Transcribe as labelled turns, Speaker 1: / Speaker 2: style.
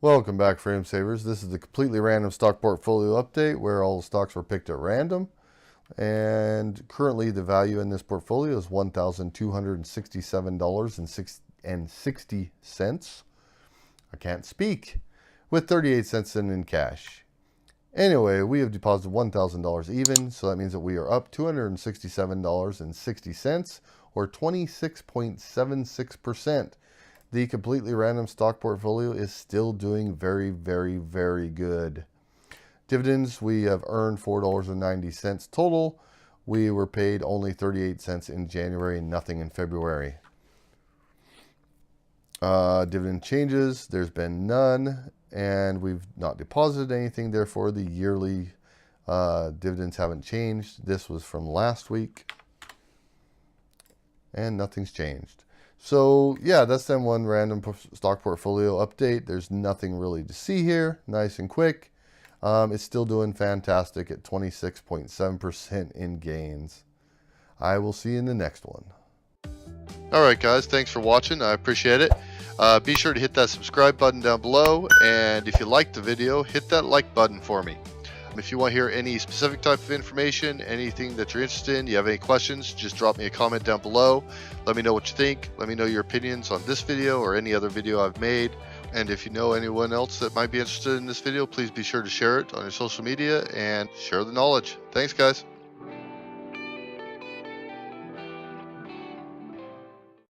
Speaker 1: Welcome back, Frame Savers. This is the completely random stock portfolio update where all the stocks were picked at random. And currently the value in this portfolio is $1,267.60. I can't speak. With 38 cents in cash. Anyway, we have deposited $1,000 even, so that means that we are up $267.60 or 26.76%. The completely random stock portfolio is still doing very, very, very good. Dividends, we have earned $4.90 total. We were paid only 38 cents in January and nothing in February. Dividend changes, there's been none, and we've not deposited anything. Therefore, the yearly dividends haven't changed. This was from last week, and nothing's changed. So yeah, that's then one random stock portfolio update. There's nothing really to see here. Nice and quick. It's still doing fantastic at 26.7% in gains. I will see you in the next one. All right, guys, thanks for watching. I appreciate it. Be sure to hit that subscribe button down below, and if you liked the video, hit that like button for me. If you want to hear any specific type of information, anything that you're interested in, you have any questions, just drop me a comment down below. Let me know what you think. Let me know your opinions on this video or any other video I've made. And if you know anyone else that might be interested in this video, please be sure to share it on your social media and share the knowledge. Thanks, guys.